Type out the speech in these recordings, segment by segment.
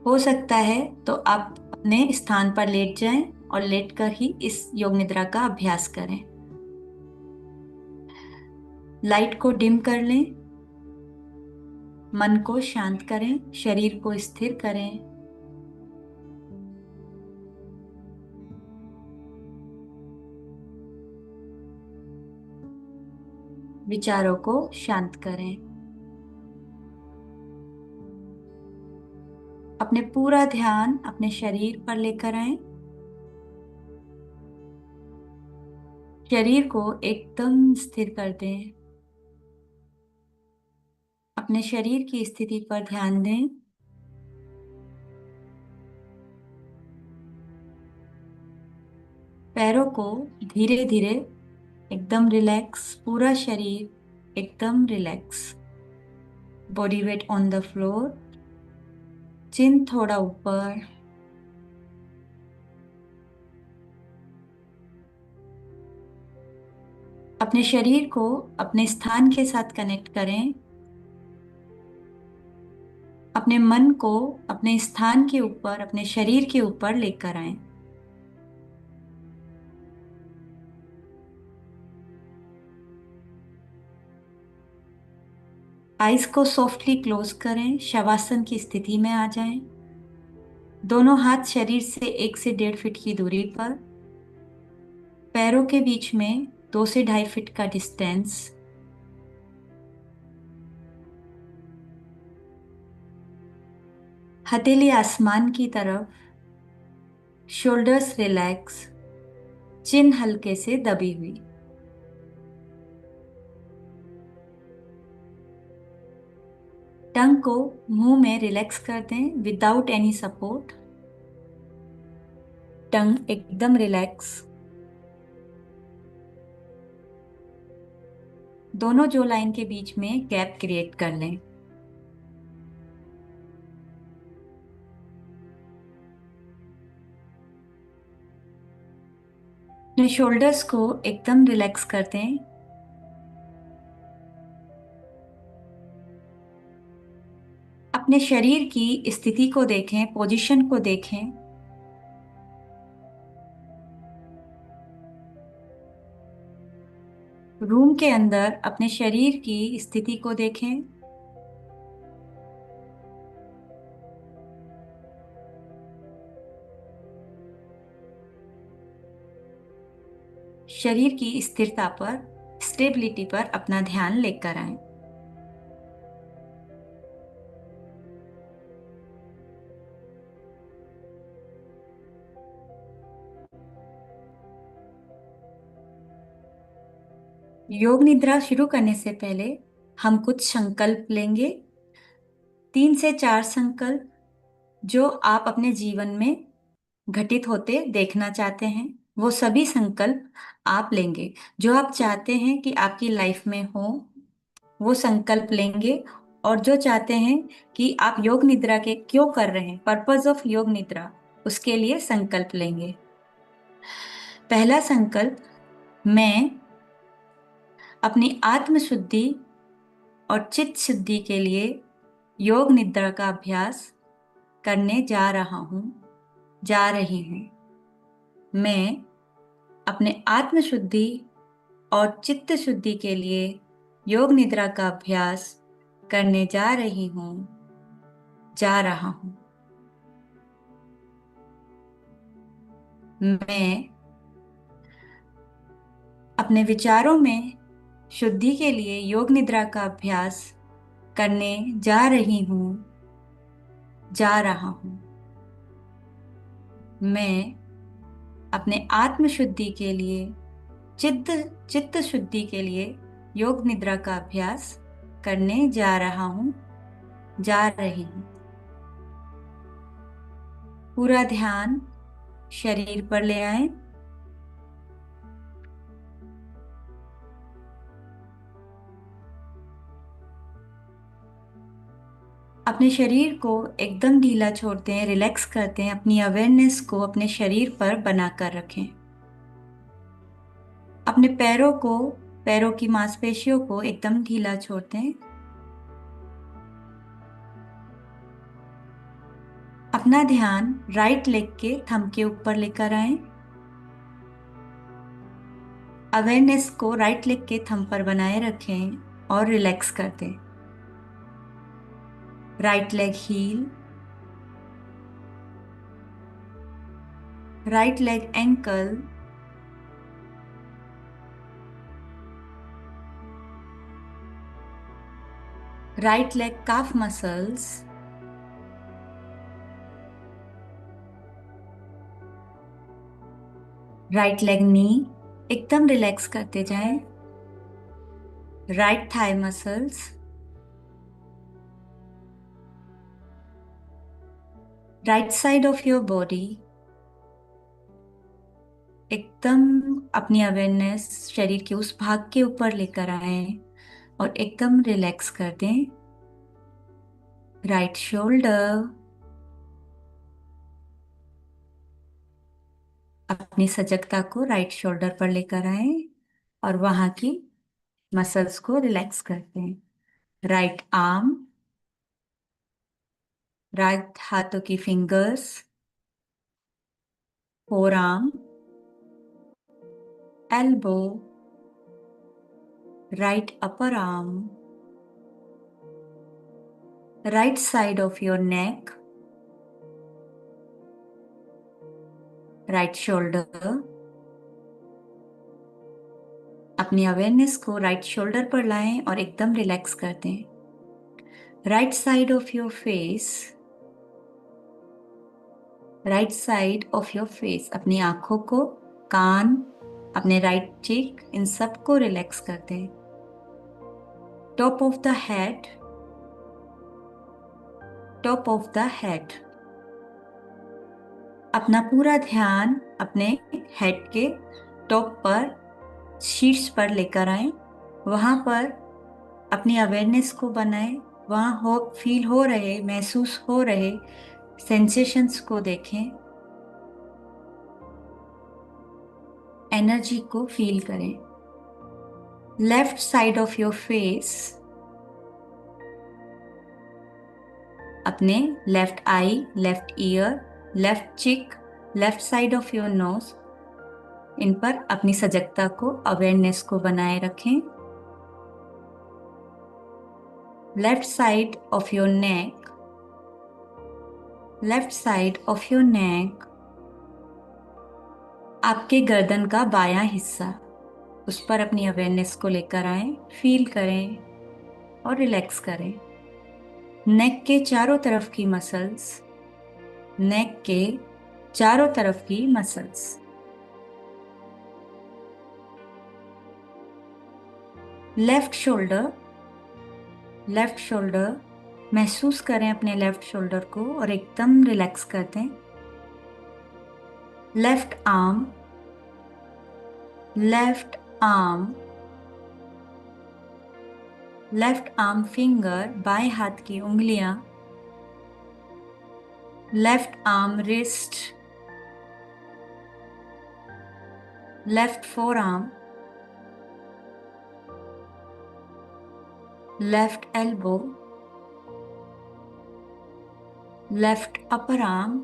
हो सकता है तो आप अपने स्थान पर लेट जाएं और लेटकर ही इस योग निद्रा का अभ्यास करें। लाइट को डिम कर लें, मन को शांत करें, शरीर को स्थिर करें। विचारों को शांत करें। अपने पूरा ध्यान अपने शरीर पर लेकर आएं। शरीर को एकदम स्थिर कर दें। अपने शरीर की स्थिति पर ध्यान दें। पैरों को धीरे धीरे एकदम रिलैक्स, पूरा शरीर एकदम relax. Body weight on the floor, chin थोड़ा ऊपर। अपने शरीर को अपने स्थान के साथ कनेक्ट करें। अपने मन को अपने स्थान के ऊपर, अपने शरीर के ऊपर लेकर आएं। आइज को सॉफ्टली क्लोज करें, शवासन की स्थिति में आ जाएं। दोनों हाथ शरीर से 1 से 1.5 फीट की दूरी पर, पैरों के बीच में 2 से 2.5 फीट का डिस्टेंस। हथेली आसमान की तरफ, शोल्डर्स रिलैक्स, चिन हल्के से दबी हुई। टंग को मुंह में रिलैक्स कर दें विदाउट एनी सपोर्ट। टंग एकदम रिलैक्स। दोनों जो लाइन के बीच में गैप क्रिएट कर लें। अपने शोल्डर्स को एकदम रिलैक्स कर दें। अपने शरीर की स्थिति को देखें, पोजीशन को देखें। रूम के अंदर अपने शरीर की स्थिति को देखें। शरीर की स्थिरता पर, स्टेबिलिटी पर अपना ध्यान लेकर आएं। योग निद्रा शुरू करने से पहले हम कुछ संकल्प लेंगे। 3 से 4 संकल्प जो आप अपने जीवन में घटित होते देखना चाहते हैं, वो सभी संकल्प आप लेंगे। जो आप चाहते हैं कि आपकी लाइफ में हो, वो संकल्प लेंगे। और जो चाहते हैं कि आप योग निद्रा के क्यों कर रहे हैं, पर्पस ऑफ योग निद्रा, उसके लिए संकल्प लेंगे। पहला संकल्प, मैं अपनी आत्म शुद्धि और चित्त शुद्धि के लिए योग निद्रा का अभ्यास करने जा रहा हूं, जा रही हूं। मैं अपने आत्म शुद्धि और चित्त शुद्धि के लिए योग निद्रा का अभ्यास करने जा रही हूं, जा रहा हूं। मैं अपने विचारों में शुद्धि के लिए योग निद्रा का अभ्यास करने जा रही हूं, जा रहा हूं। मैं अपने आत्म शुद्धि के लिए, चित्त चित्त शुद्धि के लिए योग निद्रा का अभ्यास करने जा रहा हूं, जा रही हूं। पूरा ध्यान शरीर पर ले आए। अपने शरीर को एकदम ढीला छोड़ते हैं, रिलैक्स करते हैं। अपनी अवेयरनेस को अपने शरीर पर बनाकर रखें। अपने पैरों को, पैरों की मांसपेशियों को एकदम ढीला छोड़ते हैं। अपना ध्यान राइट लेग के थंब के ऊपर लेकर आए। अवेयरनेस को राइट लेग के थंब पर बनाए रखें और रिलैक्स कर दें। Right leg heel, right leg ankle, right leg calf muscles, right leg knee, एकदम रिलैक्स करते जाएं। Right thigh muscles, right side of your body, एकदम अपनी अवेयरनेस शरीर के उस भाग के ऊपर लेकर आए और एकदम रिलैक्स कर दें। राइट शोल्डर, अपनी सजगता को राइट शोल्डर पर लेकर आए और वहां की मसल्स को रिलैक्स करते हैं। राइट आर्म, राइट हाथों की fingers, four arm, elbow, right upper arm, right side of your neck, right shoulder. अपनी अवेयरनेस को राइट शोल्डर पर लाएं और एकदम रिलैक्स कर दें। Right side of your face, right side of your face, अपनी आंखों को, कान, अपने राइट चीक, इन सब को रिलैक्स कर दें। Top of the head, top of the head, अपना पूरा ध्यान अपने हेड के टॉप पर, शीर्ष पर लेकर आए। वहां पर अपनी अवेयरनेस को बनाएं। वहां फील हो रहे, महसूस हो रहे सेंसेशंस को देखें। एनर्जी को फील करें। Left side of your face, अपने left eye, left ear, left cheek, left side of your nose, इन पर अपनी सजगता को, अवेयरनेस को बनाए रखें। Left side of your neck, left side of your neck, आपके गर्दन का बायां हिस्सा, उस पर अपनी अवेयरनेस को लेकर आए, फील करें और रिलैक्स करें। नेक के चारों तरफ की मसल्स, नेक के चारों तरफ की muscles. Left shoulder, left shoulder, महसूस करें अपने लेफ्ट शोल्डर को और एकदम रिलैक्स कर दें। Left arm, left arm, left arm finger, बाएं हाथ की उंगलियां, left arm wrist, left forearm, left elbow, left upper arm,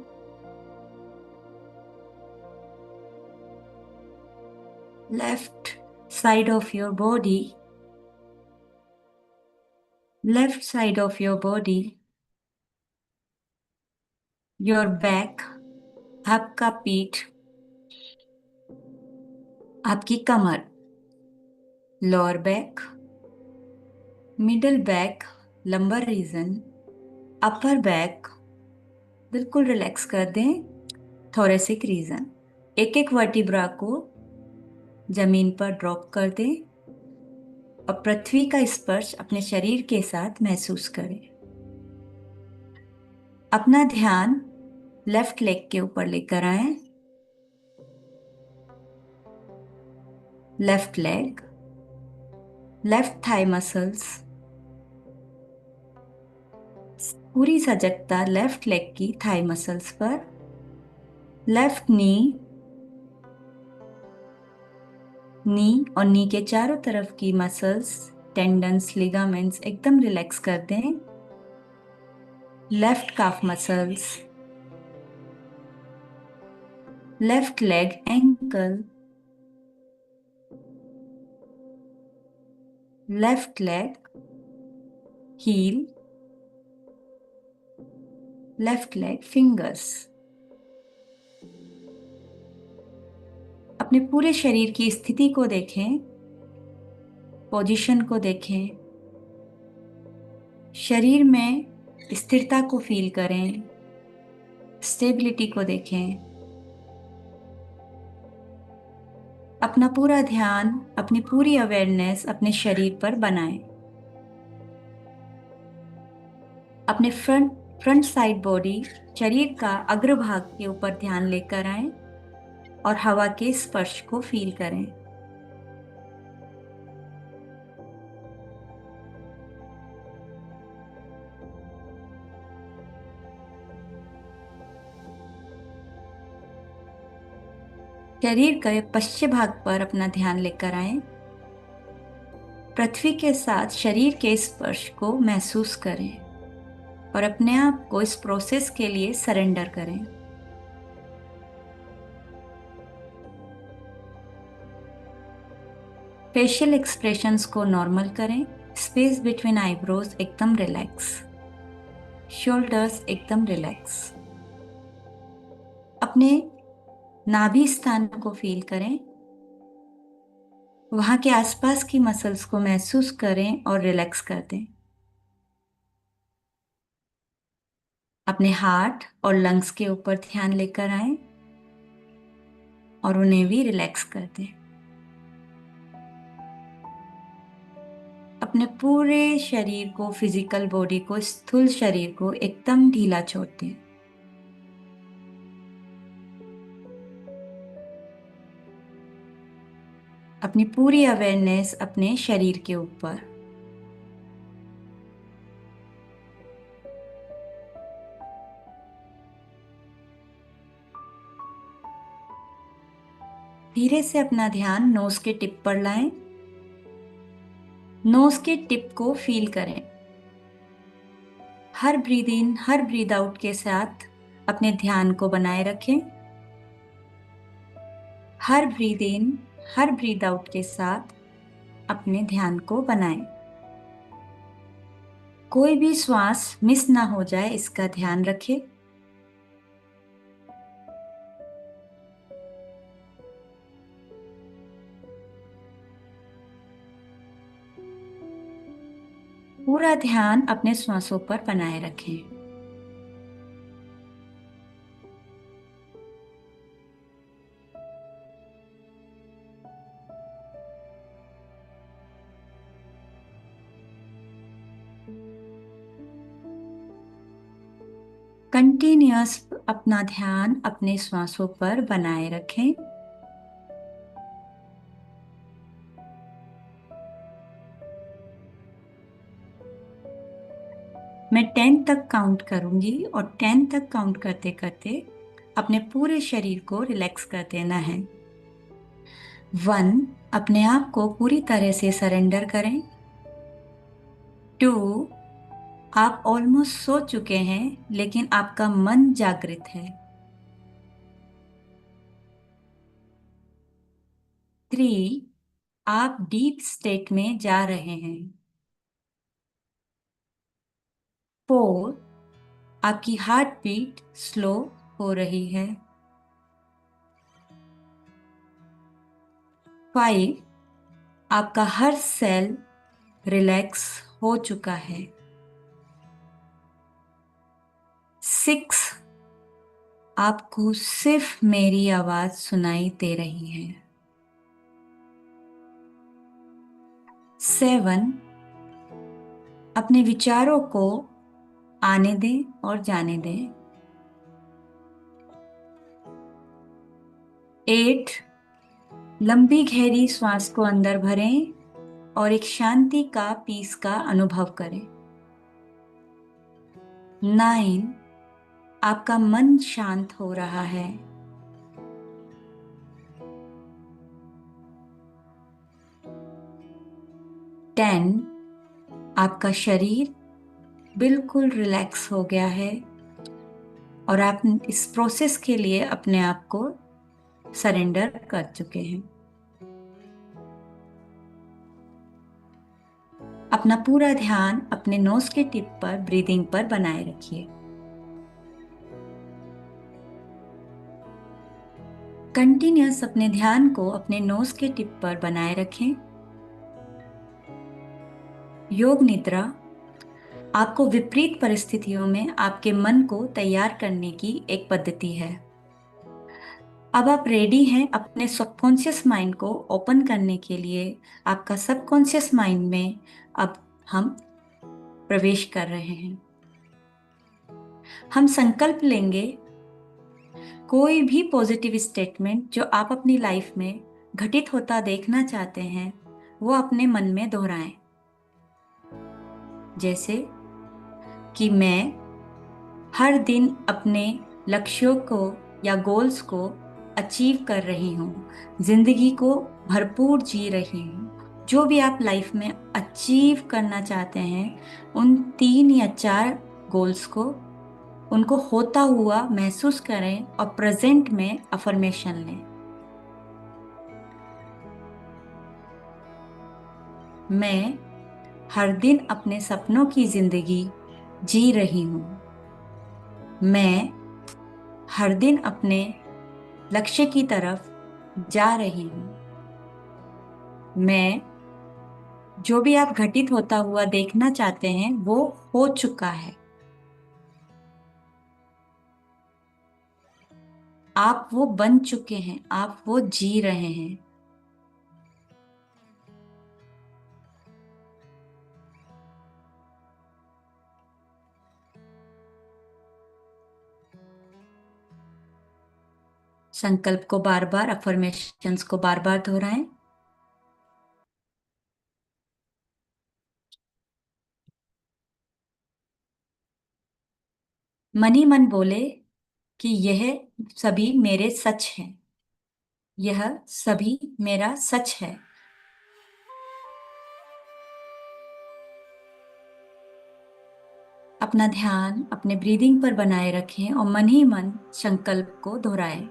left side of your body, left side of your body, your back, आपका पीठ, आपकी कमर, lower back, middle back, lumbar region, upper back, बिल्कुल relax कर दें। Thoracic region, एक एक vertebra को जमीन पर ड्रॉप कर दें और पृथ्वी का स्पर्श अपने शरीर के साथ महसूस करें। अपना ध्यान लेफ्ट लेग के ऊपर लेकर आए। Left leg, left thigh muscles, पूरी सजगता लेफ्ट लेग की थाई मसल्स पर। लेफ्ट नी, नी और नी के चारों तरफ की मसल्स, टेंडन्स, लिगामेंट्स एकदम रिलैक्स कर दें। Left calf muscles, left leg ankle, left leg heel, left leg fingers. अपने पूरे शरीर की स्थिति को देखें, पोजीशन को देखें, शरीर में स्थिरता को फील करें, स्टेबिलिटी को देखें। अपना पूरा ध्यान, अपनी पूरी अवेयरनेस अपने शरीर पर बनाएं। अपने फ्रंट साइड बॉडी, शरीर का अग्रभाग के ऊपर ध्यान लेकर आएं और हवा के स्पर्श को फील करें। शरीर के पश्चिम भाग पर अपना ध्यान लेकर आएं। पृथ्वी के साथ शरीर के स्पर्श को महसूस करें और अपने आप को इस प्रोसेस के लिए सरेंडर करें। फेशियल एक्सप्रेशंस को नॉर्मल करें। स्पेस बिटवीन आईब्रोज एकदम रिलैक्स, शोल्डर्स एकदम रिलैक्स। अपने नाभि स्थान को फील करें, वहां के आसपास की मसल्स को महसूस करें और रिलैक्स कर दें। अपने हार्ट और लंग्स के ऊपर ध्यान लेकर आएं और उन्हें भी रिलैक्स कर दें। अपने पूरे शरीर को, फिजिकल बॉडी को, स्थूल शरीर को एकदम ढीला छोड़ दें। अपनी पूरी अवेयरनेस अपने शरीर के ऊपर। धीरे से अपना ध्यान नोज के टिप पर लाएं। नोज के टिप को फील करें। हर ब्रीद इन, हर ब्रीद आउट के साथ अपने ध्यान को बनाए रखें। हर ब्रीद इन, हर ब्रीद आउट के साथ अपने ध्यान को बनाएं। कोई भी श्वास मिस ना हो जाए, इसका ध्यान रखें। पूरा ध्यान अपने श्वासों पर बनाए रखें। कंटिन्यूअस अपना ध्यान अपने श्वासों पर बनाए रखें। मैं 10 तक काउंट करूंगी और 10 तक काउंट करते करते अपने पूरे शरीर को रिलैक्स कर देना है। 1, अपने आप को पूरी तरह से सरेंडर करें। 2, आप ऑलमोस्ट सो चुके हैं लेकिन आपका मन जागृत है। 3, आप डीप स्टेट में जा रहे हैं। 4, आपकी हार्ट बीट स्लो हो रही है। 5, आपका हर सेल रिलैक्स हो चुका है। 6, आपको सिर्फ मेरी आवाज सुनाई दे रही है। 7, अपने विचारों को आने दें और जाने दें। 8, लंबी गहरी श्वास को अंदर भरें और एक शांति का, पीस का अनुभव करें। 9, आपका मन शांत हो रहा है। 10, आपका शरीर बिल्कुल रिलैक्स हो गया है और आप इस प्रोसेस के लिए अपने आप को सरेंडर कर चुके हैं। अपना पूरा ध्यान अपने नोज के टिप पर ब्रीदिंग पर बनाए रखिए। कंटिन्यूअस अपने ध्यान को अपने नोज के टिप पर बनाए रखें। योग निद्रा आपको विपरीत परिस्थितियों में आपके मन को तैयार करने की एक पद्धति है। अब आप रेडी हैं अपने सबकॉन्शियस माइंड को ओपन करने के लिए। आपका सबकॉन्शियस माइंड में अब हम प्रवेश कर रहे हैं। हम संकल्प लेंगे, कोई भी पॉजिटिव स्टेटमेंट जो आप अपनी लाइफ में घटित होता देखना चाहते हैं वो अपने मन में दोहराएं। जैसे कि मैं हर दिन अपने लक्ष्यों को या गोल्स को अचीव कर रही हूँ, जिंदगी को भरपूर जी रही हूँ। जो भी आप लाइफ में अचीव करना चाहते हैं, उन 3 या 4 गोल्स को उनको होता हुआ महसूस करें और प्रेजेंट में अफर्मेशन लें। मैं हर दिन अपने सपनों की जिंदगी जी रही हूँ। मैं हर दिन अपने लक्ष्य की तरफ जा रही हूँ। मैं जो भी आप घटित होता हुआ देखना चाहते हैं वो हो चुका है। आप वो बन चुके हैं, आप वो जी रहे हैं। संकल्प को बार बार, अफर्मेशंस को बार बार दोहराएं। मन ही मन बोले कि यह सभी मेरे सच है, यह सभी मेरा सच है। अपना ध्यान अपने ब्रीदिंग पर बनाए रखें और मन ही मन संकल्प को दोहराएं।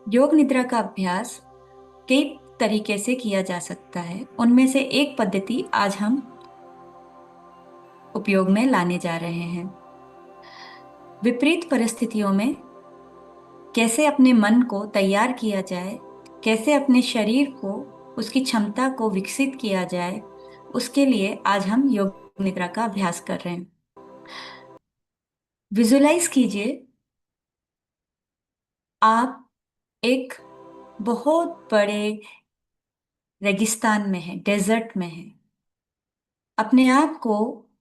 योग निद्रा का अभ्यास कई तरीके से किया जा सकता है। उनमें से एक पद्धति आज हम उपयोग में लाने जा रहे हैं। विपरीत परिस्थितियों में कैसे अपने मन को तैयार किया जाए, कैसे अपने शरीर को, उसकी क्षमता को विकसित किया जाए, उसके लिए आज हम योग निद्रा का अभ्यास कर रहे हैं। विजुलाइज कीजिए आप एक बहुत बड़े रेगिस्तान में हैं, डेजर्ट में हैं। अपने आप को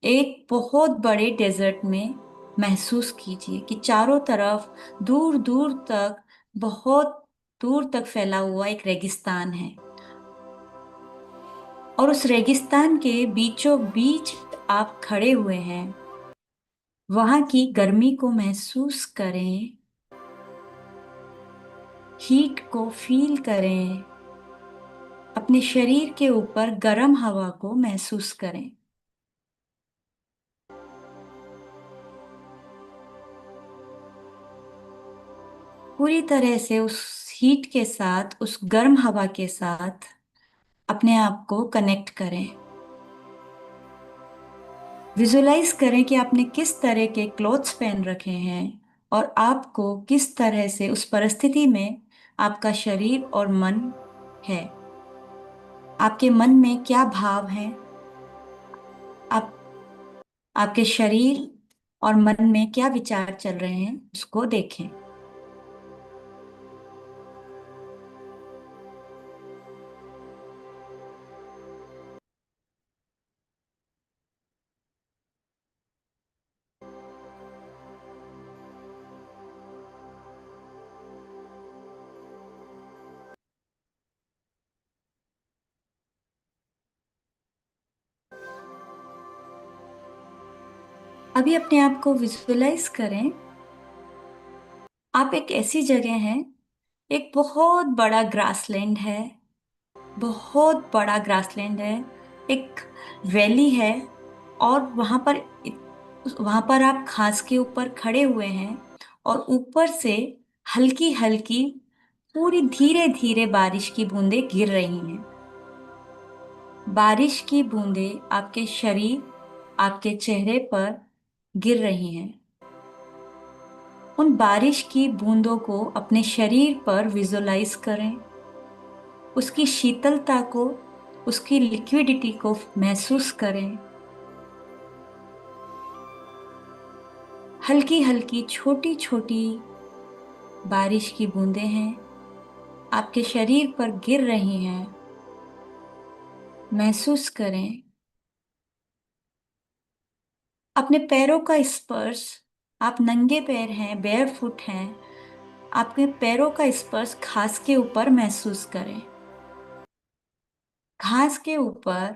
एक बहुत बड़े डेजर्ट में महसूस कीजिए कि चारों तरफ दूर दूर तक, बहुत दूर तक फैला हुआ एक रेगिस्तान है और उस रेगिस्तान के बीचों बीच आप खड़े हुए हैं। वहां की गर्मी को महसूस करें, हीट को फील करें, अपने शरीर के ऊपर गर्म हवा को महसूस करें। पूरी तरह से उस हीट के साथ, उस गर्म हवा के साथ अपने आप को कनेक्ट करें। विजुलाइज करें कि आपने किस तरह के क्लोथ्स पहन रखे हैं और आपको किस तरह से उस परिस्थिति में आपका शरीर और मन है। आपके मन में क्या भाव है, आप आपके शरीर और मन में क्या विचार चल रहे हैं उसको देखें। अभी अपने आप को विजुलाइज करें, आप एक ऐसी जगह हैं, एक बहुत बड़ा ग्रासलैंड है, बहुत बड़ा ग्रासलैंड है। एक वैली है, और वहां पर आप घास के ऊपर खड़े हुए हैं, और ऊपर से हल्की हल्की, पूरी धीरे धीरे बारिश की बूंदें गिर रही हैं। बारिश की बूंदें आपके शरीर, आपके चेहरे पर गिर रही हैं। उन बारिश की बूंदों को अपने शरीर पर विजुलाइज करें, उसकी शीतलता को, उसकी लिक्विडिटी को महसूस करें। हल्की हल्की छोटी छोटी बारिश की बूंदें हैं, आपके शरीर पर गिर रही हैं। महसूस करें अपने पैरों का स्पर्श। आप नंगे पैर हैं, बेयर फुट हैं। आपके पैरों का स्पर्श घास के ऊपर महसूस करें। घास के ऊपर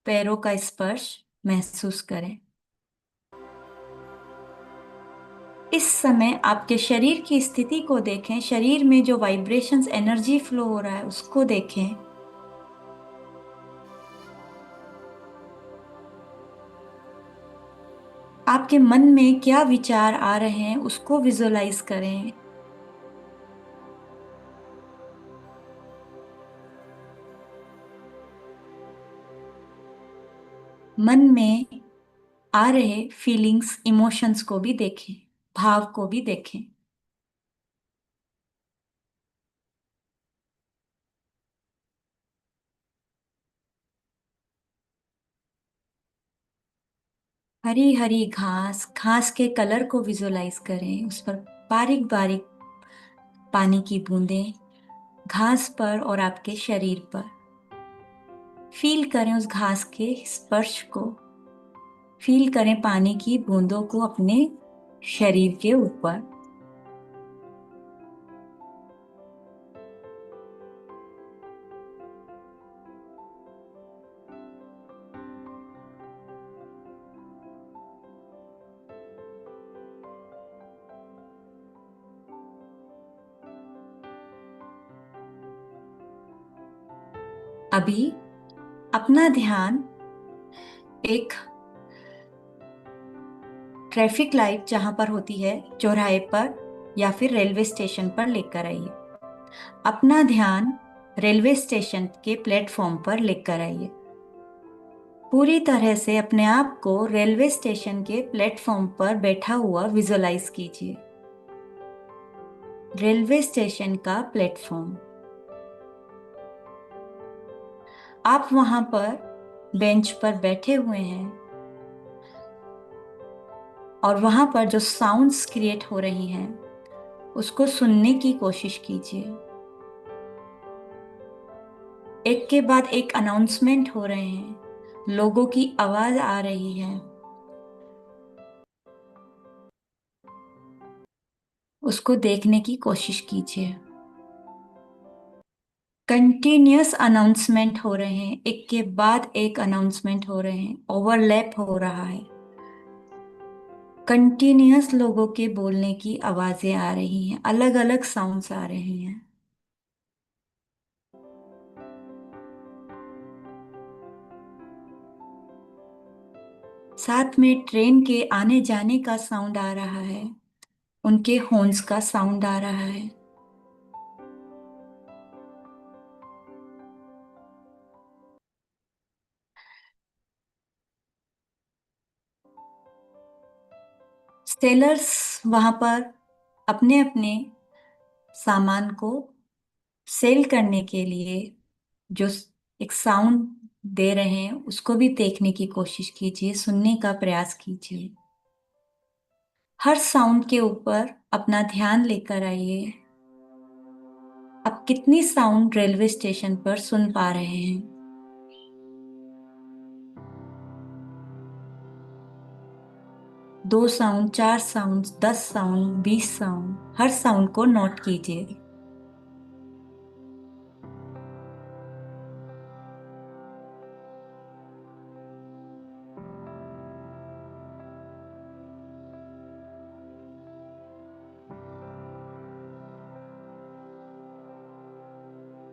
पैरों का स्पर्श महसूस करें। इस समय आपके शरीर की स्थिति को देखें, शरीर में जो वाइब्रेशंस, एनर्जी फ्लो हो रहा है उसको देखें। आपके मन में क्या विचार आ रहे हैं उसको विजुलाइज करें। मन में आ रहे फीलिंग्स, इमोशंस को भी देखें, भाव को भी देखें। हरी हरी घास, घास के कलर को विजुलाइज करें, उस पर बारीक बारीक पानी की बूंदें घास पर और आपके शरीर पर। फील करें उस घास के स्पर्श को, फील करें पानी की बूंदों को अपने शरीर के ऊपर। अभी अपना ध्यान एक ट्रैफिक लाइट जहां पर होती है, चौराहे पर या फिर रेलवे स्टेशन पर लेकर आइए। अपना ध्यान रेलवे स्टेशन के प्लेटफॉर्म पर लेकर आइए। पूरी तरह से अपने आप को रेलवे स्टेशन के प्लेटफॉर्म पर बैठा हुआ विजुलाइज कीजिए। रेलवे स्टेशन का प्लेटफॉर्म। आप वहां पर बेंच पर बैठे हुए हैं, और वहां पर जो साउंड्स क्रिएट हो रही हैं उसको सुनने की कोशिश कीजिए। एक के बाद एक अनाउंसमेंट हो रहे हैं, लोगों की आवाज आ रही है, उसको देखने की कोशिश कीजिए। कंटिन्यूअस अनाउंसमेंट हो रहे हैं, एक के बाद एक अनाउंसमेंट हो रहे हैं, ओवरलैप हो रहा है। कंटिन्यूअस लोगों के बोलने की आवाजें आ रही हैं, अलग अलग साउंड्स आ रही हैं। साथ में ट्रेन के आने जाने का साउंड आ रहा है, उनके हॉर्न्स का साउंड आ रहा है। सेलर्स वहां पर अपने अपने सामान को सेल करने के लिए जो एक साउंड दे रहे हैं उसको भी देखने की कोशिश कीजिए, सुनने का प्रयास कीजिए। हर साउंड के ऊपर अपना ध्यान लेकर आइए। आप कितनी साउंड रेलवे स्टेशन पर सुन पा रहे हैं? 2 साउंड, 4 साउंड, 10 साउंड, 20 साउंड, हर साउंड को नोट कीजिए।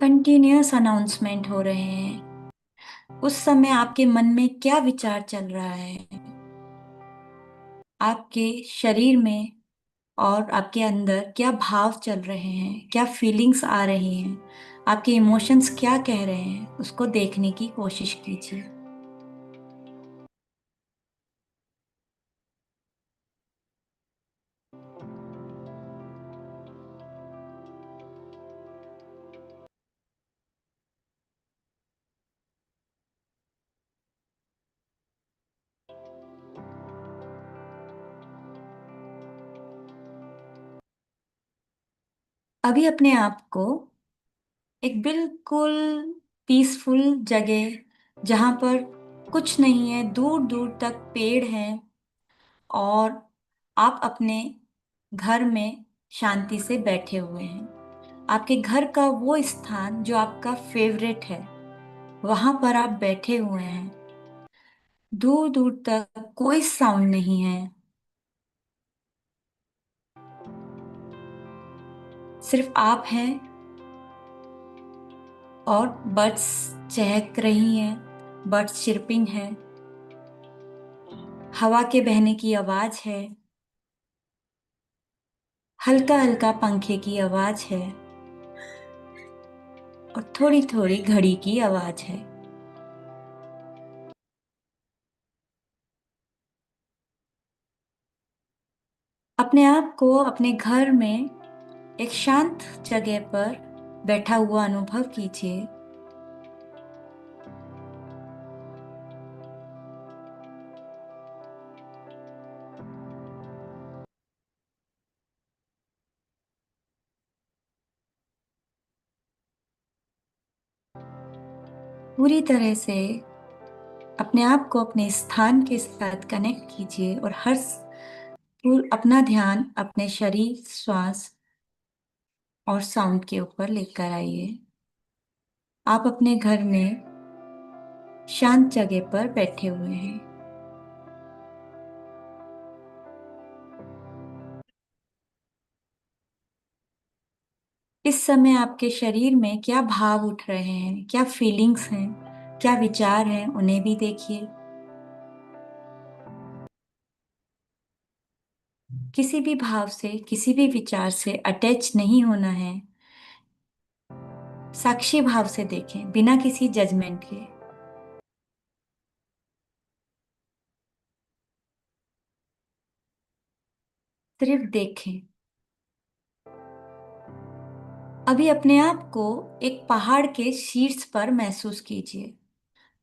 कंटिन्यूअस अनाउंसमेंट हो रहे हैं, उस समय आपके मन में क्या विचार चल रहा है, आपके शरीर में और आपके अंदर क्या भाव चल रहे हैं, क्या फीलिंग्स आ रही हैं, आपके इमोशंस क्या कह रहे हैं, उसको देखने की कोशिश कीजिए। अभी अपने आप को एक बिल्कुल पीसफुल जगह, जहां पर कुछ नहीं है, दूर दूर तक पेड़ हैं, और आप अपने घर में शांति से बैठे हुए हैं। आपके घर का वो स्थान जो आपका फेवरेट है, वहां पर आप बैठे हुए हैं। दूर दूर तक कोई साउंड नहीं है, सिर्फ आप हैं और बर्ड्स चहक रही हैं, बर्ड्स चिरपिंग है, हवा के बहने की आवाज है, हल्का हल्का पंखे की आवाज है, और थोड़ी थोड़ी घड़ी की आवाज है। अपने आप को अपने घर में एक शांत जगह पर बैठा हुआ अनुभव कीजिए। पूरी तरह से अपने आप को अपने स्थान के साथ कनेक्ट कीजिए, और अपना ध्यान अपने शरीर, श्वास और साउंड के ऊपर लेकर आइए। आप अपने घर में शांत जगह पर बैठे हुए हैं। इस समय आपके शरीर में क्या भाव उठ रहे हैं, क्या फीलिंग्स हैं, क्या विचार हैं, उन्हें भी देखिए। किसी भी भाव से, किसी भी विचार से अटैच नहीं होना है। साक्षी भाव से देखें, बिना किसी जजमेंट के। सिर्फ देखें। अभी अपने आप को एक पहाड़ के शीर्ष पर महसूस कीजिए।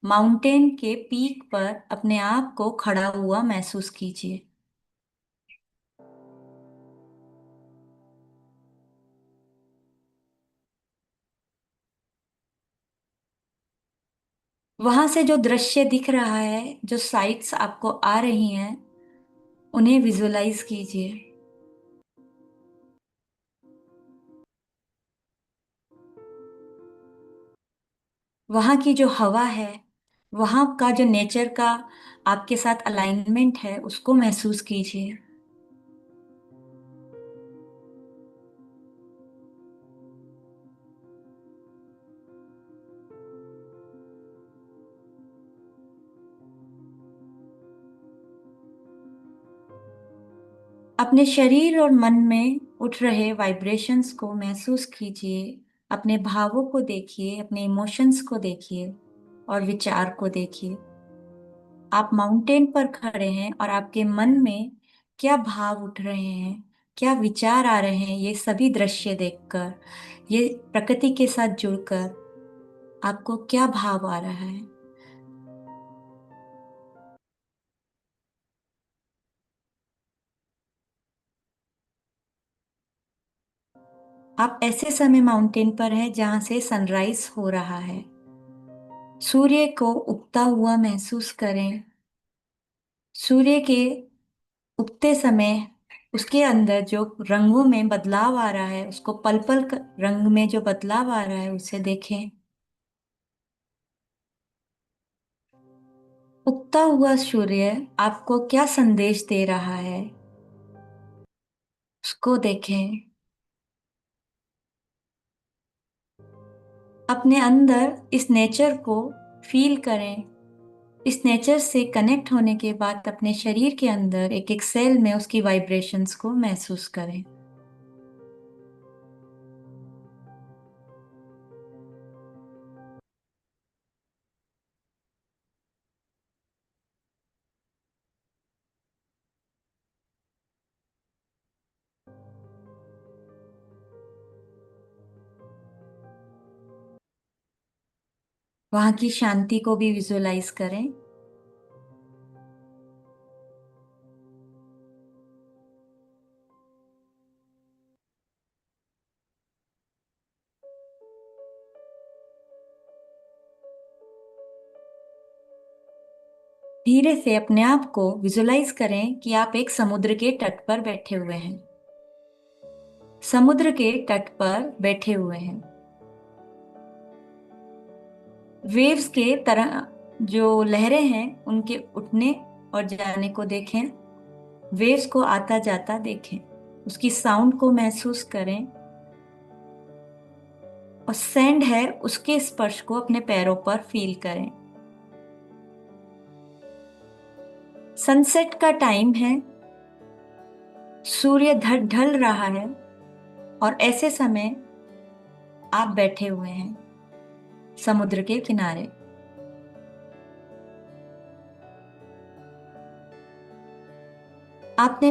माउंटेन के पीक पर अपने आप को खड़ा हुआ महसूस कीजिए। वहां से जो दृश्य दिख रहा है, जो साइट्स आपको आ रही हैं, उन्हें विजुलाइज कीजिए। वहां की जो हवा है, वहां का जो नेचर का आपके साथ अलाइनमेंट है, उसको महसूस कीजिए। अपने शरीर और मन में उठ रहे वाइब्रेशंस को महसूस कीजिए। अपने भावों को देखिए, अपने इमोशंस को देखिए, और विचार को देखिए। आप माउंटेन पर खड़े हैं, और आपके मन में क्या भाव उठ रहे हैं, क्या विचार आ रहे हैं, ये सभी दृश्य देखकर, ये प्रकृति के साथ जुड़कर आपको क्या भाव आ रहा है। आप ऐसे समय माउंटेन पर हैं जहां से सनराइज हो रहा है। सूर्य को उगता हुआ महसूस करें। सूर्य के उगते समय उसके अंदर जो रंगों में बदलाव आ रहा है, उसको पल पल रंग में जो बदलाव आ रहा है, उसे देखें। उगता हुआ सूर्य आपको क्या संदेश दे रहा है, उसको देखें। अपने अंदर इस नेचर को फील करें। इस नेचर से कनेक्ट होने के बाद अपने शरीर के अंदर एक एक सेल में उसकी वाइब्रेशंस को महसूस करें। वहां की शांति को भी विजुलाइज करें। धीरे से अपने आप को विजुलाइज करें कि आप एक समुद्र के तट पर बैठे हुए हैं। समुद्र के तट पर बैठे हुए हैं। वेव्स के तरह जो लहरें हैं उनके उठने और जाने को देखें। वेव्स को आता जाता देखें। उसकी साउंड को महसूस करें। और सैंड है उसके स्पर्श को अपने पैरों पर फील करें। सनसेट का टाइम है। सूर्य ढल रहा है और ऐसे समय आप बैठे हुए हैं समुद्र के किनारे। आपने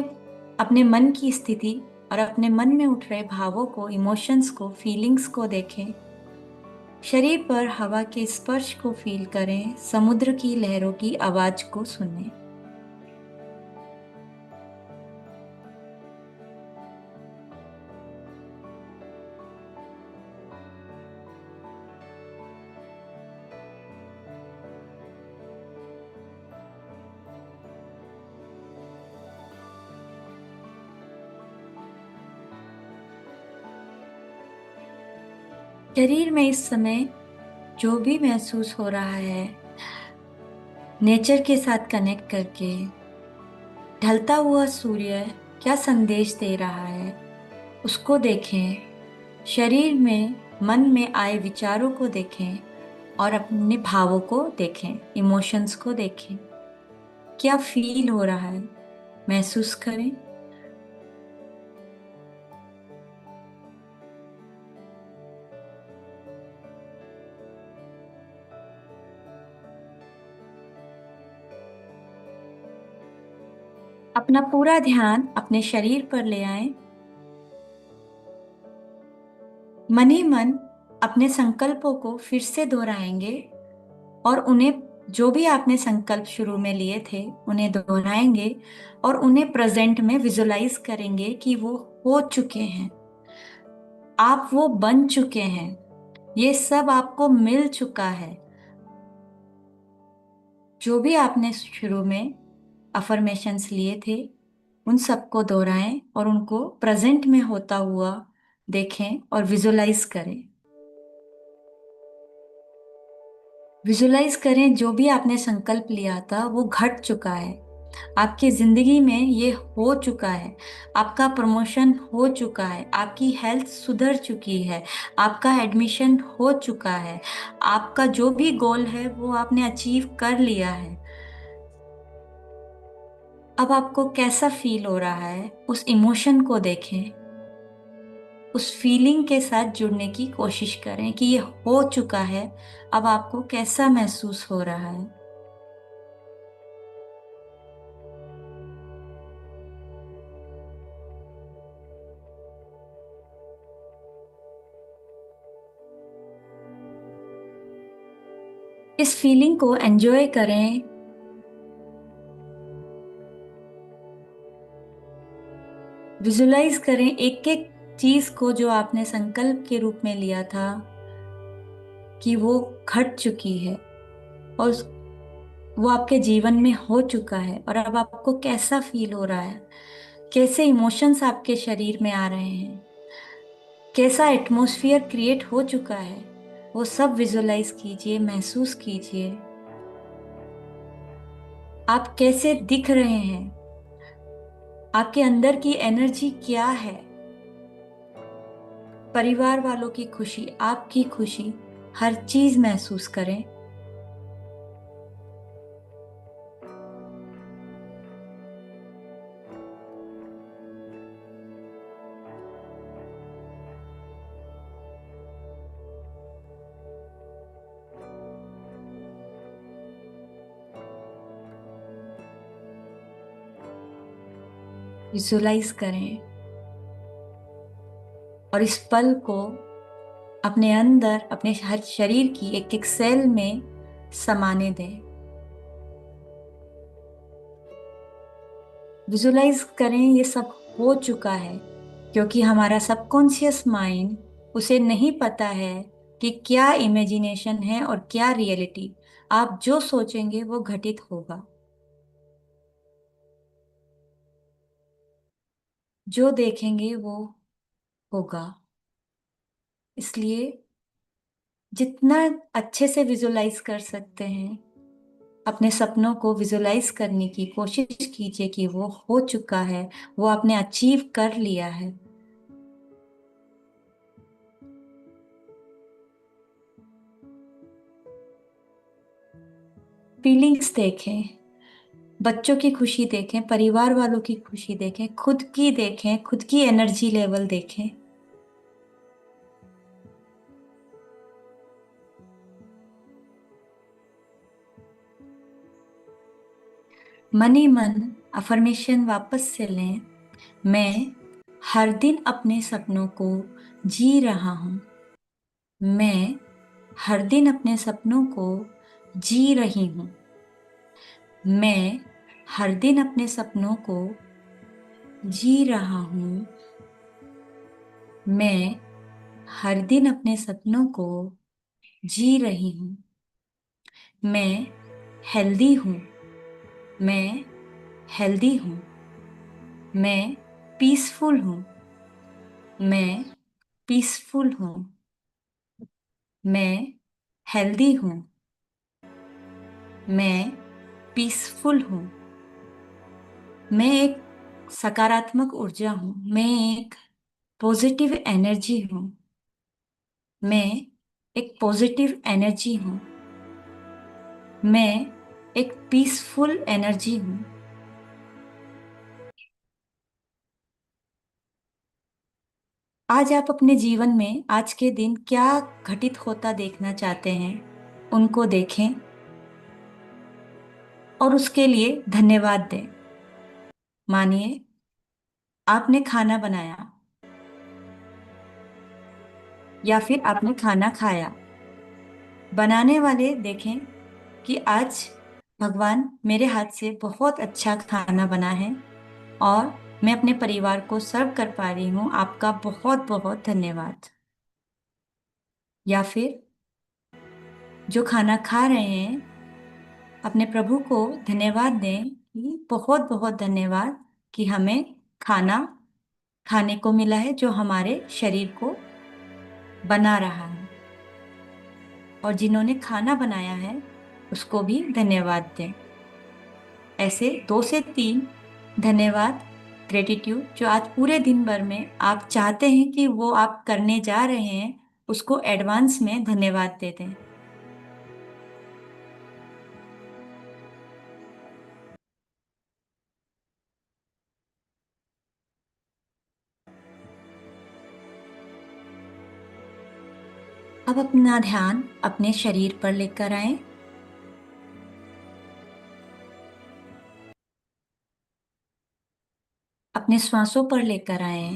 अपने मन की स्थिति और अपने मन में उठ रहे भावों को, इमोशंस को, फीलिंग्स को देखें। शरीर पर हवा के स्पर्श को फील करें। समुद्र की लहरों की आवाज को सुनें। शरीर में इस समय जो भी महसूस हो रहा है, नेचर के साथ कनेक्ट करके ढलता हुआ सूर्य क्या संदेश दे रहा है उसको देखें। शरीर में, मन में आए विचारों को देखें और अपने भावों को देखें, इमोशंस को देखें। क्या फील हो रहा है महसूस करें। अपना पूरा ध्यान अपने शरीर पर ले आए। मन ही मन अपने संकल्पों को फिर से दोहराएंगे और उन्हें, जो भी आपने संकल्प शुरू में लिए थे उन्हें दोहराएंगे और उन्हें प्रेजेंट में विजुलाइज करेंगे कि वो हो चुके हैं। आप वो बन चुके हैं। ये सब आपको मिल चुका है। जो भी आपने शुरू में अफर्मेशंस लिए थे उन सबको दोहराएं और उनको प्रेजेंट में होता हुआ देखें और विजुलाइज करें। विजुलाइज करें जो भी आपने संकल्प लिया था वो घट चुका है। आपकी जिंदगी में ये हो चुका है। आपका प्रमोशन हो चुका है। आपकी हेल्थ सुधर चुकी है। आपका एडमिशन हो चुका है। आपका जो भी गोल है वो आपने अचीव कर लिया है। अब आपको कैसा फील हो रहा है उस इमोशन को देखें। उस फीलिंग के साथ जुड़ने की कोशिश करें कि ये हो चुका है। अब आपको कैसा महसूस हो रहा है। इस फीलिंग को एंजॉय करें। विजुलाइज करें एक एक चीज को जो आपने संकल्प के रूप में लिया था कि वो घट चुकी है और वो आपके जीवन में हो चुका है। और अब आपको कैसा फील हो रहा है। कैसे इमोशंस आपके शरीर में आ रहे हैं। कैसा एटमॉस्फेयर क्रिएट हो चुका है। वो सब विजुलाइज कीजिए, महसूस कीजिए। आप कैसे दिख रहे हैं। आपके अंदर की एनर्जी क्या है। परिवार वालों की खुशी, आपकी खुशी, हर चीज महसूस करें। विजुलाइज करें और इस पल को अपने अंदर, अपने हर शरीर की एक एक सेल में समाने दें। विजुलाइज करें ये सब हो चुका है, क्योंकि हमारा सबकॉन्शियस माइंड, उसे नहीं पता है कि क्या इमेजिनेशन है और क्या रियलिटी। आप जो सोचेंगे वो घटित होगा, जो देखेंगे वो होगा। इसलिए जितना अच्छे से विजुलाइज कर सकते हैं, अपने सपनों को विजुलाइज करने की कोशिश कीजिए कि वो हो चुका है, वो आपने अचीव कर लिया है। फीलिंग्स देखें, बच्चों की खुशी देखें, परिवार वालों की खुशी देखें, खुद की देखें, खुद की एनर्जी लेवल देखें। मन ही मन अफर्मेशन वापस से लें। मैं हर दिन अपने सपनों को जी रहा हूं। मैं हर दिन अपने सपनों को जी रही हूं। मैं हर दिन अपने सपनों को जी रहा हूं। मैं हर दिन अपने सपनों को जी रही हूं। मैं हेल्दी हूं। मैं हेल्दी हूं। मैं पीसफुल हूं। मैं पीसफुल हूं। मैं हेल्दी हूं। मैं पीसफुल हूं। मैं एक सकारात्मक ऊर्जा हूं। मैं एक पॉजिटिव एनर्जी हूं। मैं एक पॉजिटिव एनर्जी हूं। मैं एक पीसफुल एनर्जी हूं। आज आप अपने जीवन में आज के दिन क्या घटित होता देखना चाहते हैं, उनको देखें और उसके लिए धन्यवाद दें। मानिए आपने खाना बनाया या फिर आपने खाना खाया। बनाने वाले देखें कि आज भगवान मेरे हाथ से बहुत अच्छा खाना बना है और मैं अपने परिवार को सर्व कर पा रही हूँ, आपका बहुत बहुत धन्यवाद। या फिर जो खाना खा रहे हैं, अपने प्रभु को धन्यवाद दें कि बहुत बहुत धन्यवाद कि हमें खाना खाने को मिला है जो हमारे शरीर को बना रहा है। और जिन्होंने खाना बनाया है उसको भी धन्यवाद दें। ऐसे 2 से 3 धन्यवाद, ग्रेटिट्यूड, जो आज पूरे दिन भर में आप चाहते हैं कि वो आप करने जा रहे हैं, उसको एडवांस में धन्यवाद दे दें। अब अपना ध्यान अपने शरीर पर लेकर आए। अपने श्वासों पर लेकर आए।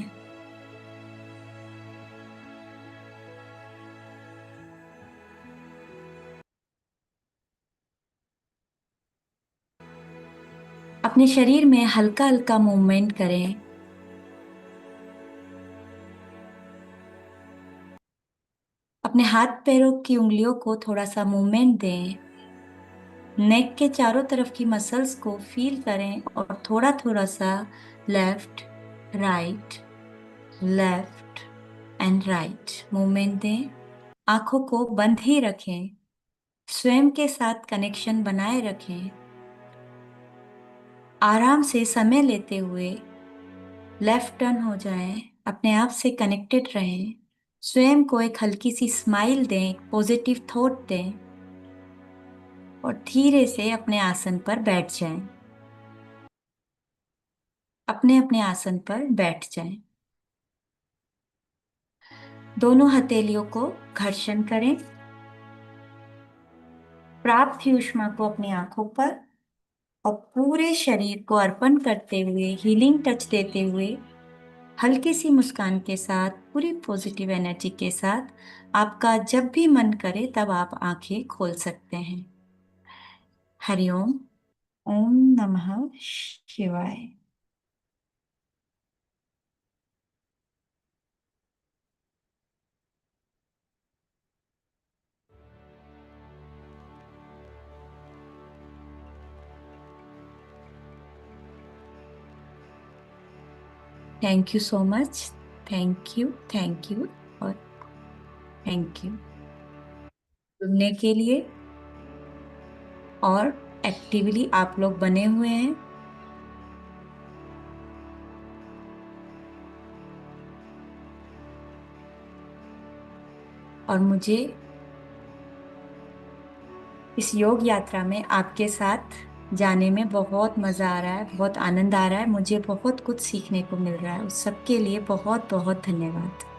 अपने शरीर में हल्का हल्का मूवमेंट करें। अपने हाथ पैरों की उंगलियों को थोड़ा सा मूवमेंट दें। नेक के चारों तरफ की मसल्स को फील करें और थोड़ा थोड़ा सा left, right, left and right movement दें। आंखों को बंद ही रखें। स्वयं के साथ कनेक्शन बनाए रखें। आराम से समय लेते हुए लेफ्ट टर्न हो जाएं। अपने आप से कनेक्टेड रहें। स्वयं को एक हल्की सी स्माइल दें, एक पॉजिटिव थॉट दें और धीरे से अपने आसन पर बैठ जाएं। अपने अपने आसन पर बैठ जाएं। दोनों हथेलियों को घर्षण करें। प्राप्त हुई ऊष्मा को अपनी आंखों पर और पूरे शरीर को अर्पण करते हुए, हीलिंग टच देते हुए, हल्की सी मुस्कान के साथ, पूरी पॉजिटिव एनर्जी के साथ, आपका जब भी मन करे तब आप आंखें खोल सकते हैं। हरिओम। ओम नमः शिवाय। Thank you so much. Thank you, thank you और थैंक यू सुनने के लिए। और एक्टिवली आप लोग बने हुए हैं। और मुझे इस योग यात्रा में आपके साथ जाने में बहुत मजा आ रहा है, बहुत आनंद आ रहा है, मुझे बहुत कुछ सीखने को मिल रहा है। उस सब के लिए बहुत बहुत धन्यवाद।